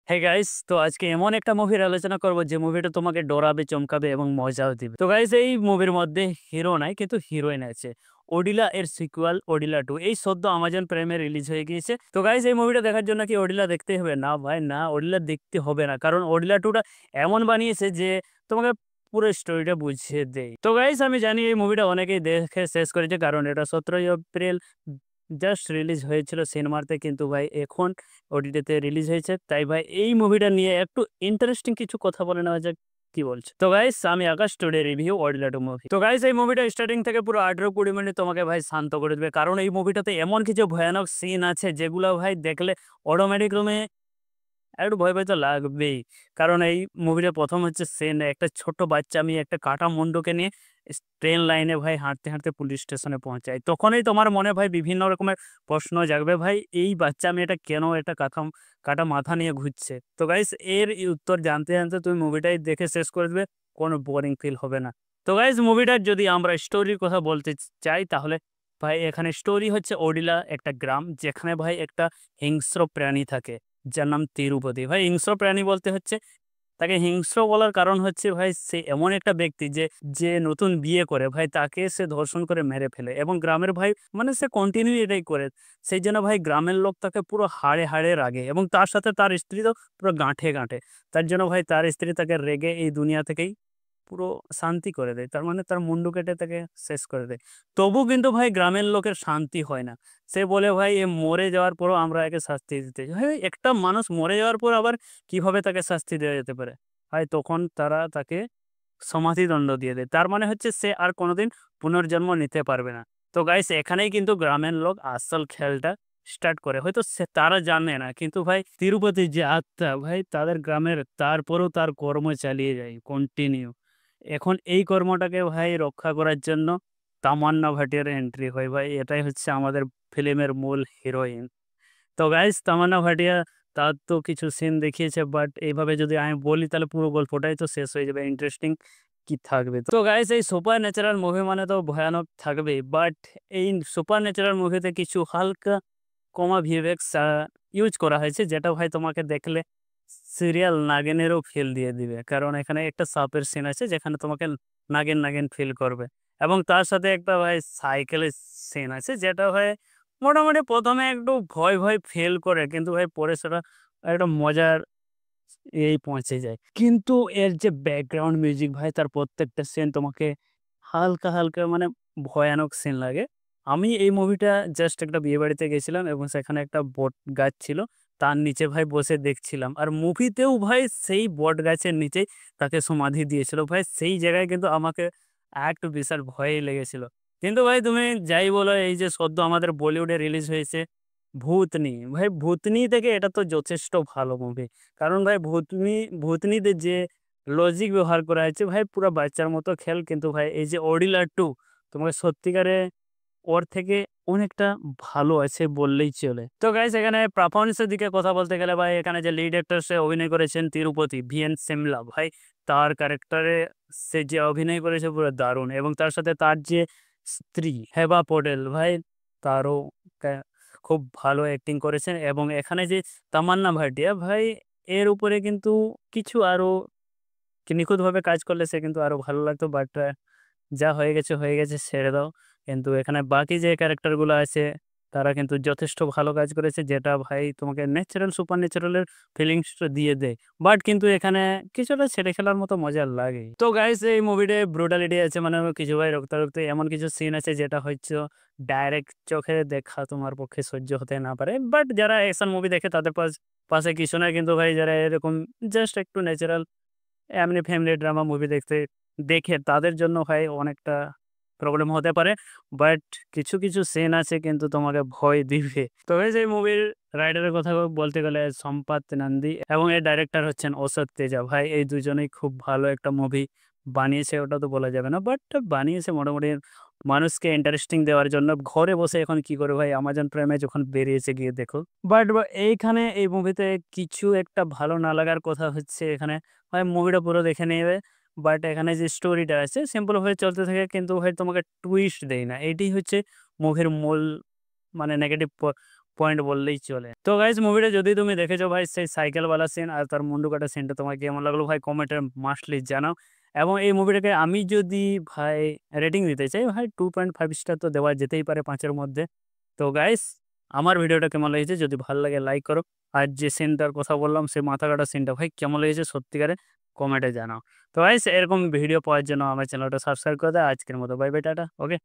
Hey guys, তো আজকে এমন একটা মুভির আলোচনা করব যে মুভিটা তোমাকে ডরাবে, চমকাবে এবং মজাও দিবে। তো গাইস, এই মুভির মধ্যে হিরো নাই কিন্তু হিরোইন আছে। ওডিলা এর সিকুয়াল ওডিলা 2 এই সদ্য আমাজন প্রাইমে রিলিজ হয়ে গিয়েছে। তো গাইস, এই মুভিটা দেখার জন্য কি ওডিলা দেখতেই হবে? না ভাই না, ওডিলা দেখতে হবে না। কারণ ওডিলা 2 টা এমন বানিয়েছে যে তোমাকে পুরো স্টোরিটা বুঝিয়ে দেয়। তো গাইস, আমি জানি এই মুভিটা অনেকেই দেখে শেষ করেছে কারণ এটা 17 এপ্রিল জাস্ট রিলিজ হয়েছিল সিনেমাতে, কিন্তু ভাই এখন ওটিটিতে রিলিজ হয়েছে। তাই ভাই এই মুভিটা নিয়ে একটু ইন্টারেস্টিং কিছু কথা বলে নেওয়া যাক। কি বলছো? তো গাইস, আমি আকাশ টুডে রিভিউ অডিলাটো মুভি। তো গাইস, এই মুভিটা স্টার্টিং থেকে পুরো 18-20 মিনিট তোমাকে ভাই শান্ত করে দেবে। কারণ এই মুভিটাতে এমন কিছু ভয়ানক সিন আছে যেগুলো ভাই দেখলে অটোমেটিক তুমি একটু ভয় ভয় তো লাগবেই। কারণ এই মুভিটার ১ম হচ্ছে সিন, একটা ছোট্ট বাচ্চা মেয়ে একটা কাটা মুন্ডুকে নিয়ে ট্রেন লাইনে ভাই হাঁটতে, হাঁটতে পুলিশ স্টেশনে পৌঁছায়। তখনই তোমার মনে ভাই বিভিন্ন রকমের প্রশ্ন জাগবে, ভাই এই বাচ্চা মেয়েটা কেন একটা কাটা মাথা নিয়ে ঘুরছে? তো গাইস, এর উত্তর জানতে, জানতে তুমি মুভিটাই দেখে শেষ করে দেবে। কোনো বোরিং ফিল হবে না। তো গাইস, মুভিটার যদি আমরা স্টোরির কথা বলতে চাই তাহলে ভাই এখানে স্টোরি হচ্ছে ওডিলা একটা গ্রাম যেখানে ভাই একটা হিংস্র প্রাণী থাকে যার নাম তিরুপতি। ভাই হিংস্র প্রাণী বলতে হচ্ছে, তাকে হিংস্র বলার কারণ হচ্ছে ভাই সে এমন একটা ব্যক্তি যে নতুন বিয়ে করে ভাই তাকে সে ধর্ষণ করে মেরে ফেলে এবং গ্রামের ভাই মানে সে কন্টিনিউ এটাই করে। সেই জন্য ভাই গ্রামের লোক তাকে পুরো হাড়ে হাড়ে রাগে এবং তার সাথে তার স্ত্রী তো পুরো গাঁঠে গাঁঠে। তার জন্য ভাই তার স্ত্রী তাকে রেগে এই দুনিয়া থেকেই পুরো শান্তি করে দেয়। তার মানে তার মুন্ডু কেটে তাকে শেষ করে দেয়। তবু কিন্তু ভাই গ্রামের লোকের শান্তি হয় না। সে বলে, ভাই এ মরে যাওয়ার পরও আমরা একে শাস্তি দিতে চাই। ভাই একটা মানুষ মরে যাওয়ার পর আবার কিভাবে তাকে শাস্তি দেওয়া যেতে পারে? ভাই তখন তারা তাকে সমাধিদণ্ড দিয়ে দেয়। তার মানে হচ্ছে সে আর কোনোদিন পুনর্জন্ম নিতে পারবে না। তো গাইস, এখানেই কিন্তু গ্রামের লোক আসল খেলটা স্টার্ট করে। হয়তো তারা জানে না, কিন্তু ভাই তিরুপতির যে আত্মা ভাই তাদের গ্রামের, তারপরেও তার কর্ম চালিয়ে যায় কন্টিনিউ। এখন এই কর্মটাকে ভাই রক্ষা করার জন্য তামান্না ভাটিয়ার এন্ট্রি হয়। ভাই এটাই হচ্ছে আমাদের ফিল্মের মূল হিরোইন। তো গাইস, তামান্না ভাটিয়া তার তো কিছু সিন দেখিয়েছে, বাট এইভাবে যদি আমি বলি তাহলে পুরো গল্পটাই তো শেষ হয়ে যাবে। ইন্টারেস্টিং কি থাকবে? তো গাইস, এই সুপার ন্যাচারাল মুভি মানে তো ভয়ানক থাকবেই, বাট এই সুপার ন্যাচারাল মুভিতে কিছু হালকা কমা ভিএফএক্স ইউজ করা হয়েছে যেটা ভাই তোমাকে দেখলে সিরিয়াল নাগিনেরও ফিল দিয়ে দিবে। কারণ এখানে একটা সাপের সিন আছে যেখানে তোমাকে নাগিন নাগিন ফিল করবে এবং তার সাথে একটা ভাই সাইকেলের সিন আছে যেটা ভাই মোটামুটি ১ম এ একটু ভয়, ভয় ফিল করে, কিন্তু ভাই পরে সেটা একটা মজার পৌঁছে যায়। কিন্তু এর যে ব্যাকগ্রাউন্ড মিউজিক ভাই তার প্রত্যেকটা সিন তোমাকে হালকা, হালকা মানে ভয়ানক সিন লাগে। আমি এই মুভিটা জাস্ট একটা বিয়েবাড়িতে গেছিলাম এবং সেখানে একটা বট গাছ ছিল। তার নিচে ভাই বসে দেখছিলাম। আর মুভিতেও ভাই সেই বট গাছের নিচেই তাকে সমাধি দিয়েছিল। ভাই সেই জায়গায় কিন্তু আমাকে একটু বিশাল ভয়ই লেগেছিল। কিন্তু ভাই তুমি যাই বলো, এই যে সদ্য আমাদের বলিউডে রিলিজ হয়েছে 'ভূতনি'। ভাই 'ভূতনি' থেকে এটা তো যথেষ্ট ভালো মুভি। কারণ ভাই ভূতনিতে যে লজিক ব্যবহার করা হয়েছে ভাই পুরা বাচ্চার মতো খেল। কিন্তু ভাই এই যে 'অডিলা 2' তোমাকে সত্যিকারে ওর থেকে অনেকটা ভালো আছে বললেই চলে। তো গাইস, এখানে পারফরম্যান্স এর দিকে কথা বলতে গেলে ভাই এখানে যে লিড অ্যাক্টর সে অভিনয় করেছেন তিরুপতি ভিএন সিমলা। ভাই তার ক্যারেক্টারে সে যে অভিনয় করেছে পুরো দারুণ এবং তার সাথে তার যে স্ত্রী হেবা পটেল ভাই তারও ক্যা খুব ভালো অ্যাক্টিং করেছেন এবং এখানে যে তামান্না ভাটিয়া ভাই এর উপরে কিন্তু কিছু আরো নিখুঁতভাবে কাজ করলে সে কিন্তু আরো ভালো লাগতো। বাট যা হয়ে গেছে, হয়ে গেছে ছেড়ে দাও। কিন্তু এখানে বাকি যে ক্যারেক্টার গুলো আছে তারা কিন্তু যথেষ্ট ভালো কাজ করেছে যেটা ভাই তোমাকে ন্যাচারাল সুপার ন্যাচারাল এর ফিলিংসটা দিয়ে দেয়। বাট কিন্তু এখানে কিছুটা ছেড়ে খেলার মতো মজা লাগে। তো গাইস, এই মুভিটায় ব্রুটালিটি আছে, মানে কিছু ভাই রক্তারক্ত এমন কিছু সিন আছে যেটা হচ্ছে ডাইরেক্ট চোখে দেখা তোমার পক্ষে সহ্য হতে না পারে। বাট যারা অ্যাকশন মুভি দেখে তাদের পাশে কিছু না, কিন্তু ভাই যারা এরকম জাস্ট একটু ন্যাচারাল এমনি ফ্যামিলি ড্রামা মুভি দেখে তাদের জন্য ভাই অনেকটা প্রবলেম হতে পারে। বাট কিছু, কিছু সিন আছে কিন্তু তোমাকে ভয় দিবে। তো গাইস, এই মুভির রাইটারের কথা বলতে গেলে সম্পাত নান্দি এবং এর ডাইরেক্টর হচ্ছেন অশোক তেজা। ভাই এই দুজনেই খুব ভালো একটা মুভি বানিয়েছে ওটা তো বলা যাবে না। বাট বানিয়েছে মোটামুটি মানুষকে ইন্টারেস্টিং দেওয়ার জন্য। ঘরে বসে এখন কি করে ভাই আমাজন প্রাইমে যখন বেরিয়েছে গিয়ে দেখো। বাট এইখানে এই মুভিতে কিছু একটা ভালো না লাগার কথা হচ্ছে এখানে ভাই মুভিটা পুরো দেখে নেবে। বাট এখানে যে স্টোরিটা আছে সিম্পল ভাবে চলতে থাকে কিন্তু ভাই তোমাকে টুইস্ট দেয় না। এটাই হচ্ছে মুভির মূল মানে নেগেটিভ পয়েন্ট বললেই চলে। তো গাইস মুভিটা যদি তুমি দেখেছো ভাই, সেই সাইকেলওয়ালা সিন আর তার মুন্ডু কাটা সিনটা তোমার কেমন লাগলো ভাই কমেন্টে মাস্টলি জানাও। এবং এই মুভিটাকে আমি যদি ভাই রেটিং দিতে চাই ভাই 2.5 স্টার তো দেওয়া যেতেই পারে 5 এর মধ্যে। তো গাইস আমার ভিডিওটা কেমন লেগেছে যদি ভালো লাগে লাইক করো। আর যে সিনটার কথা বললাম সেই মাথা কাটা সিনটা ভাই কেমন লেগেছে সত্যিকারে কমেন্টে জানাও। তো গাইস এরকম ভিডিও পাওয়ার জন্য আমার চ্যানেলটা সাবস্ক্রাইব করে দাও। আজকের মতো বাই বাই টাটা। ওকে।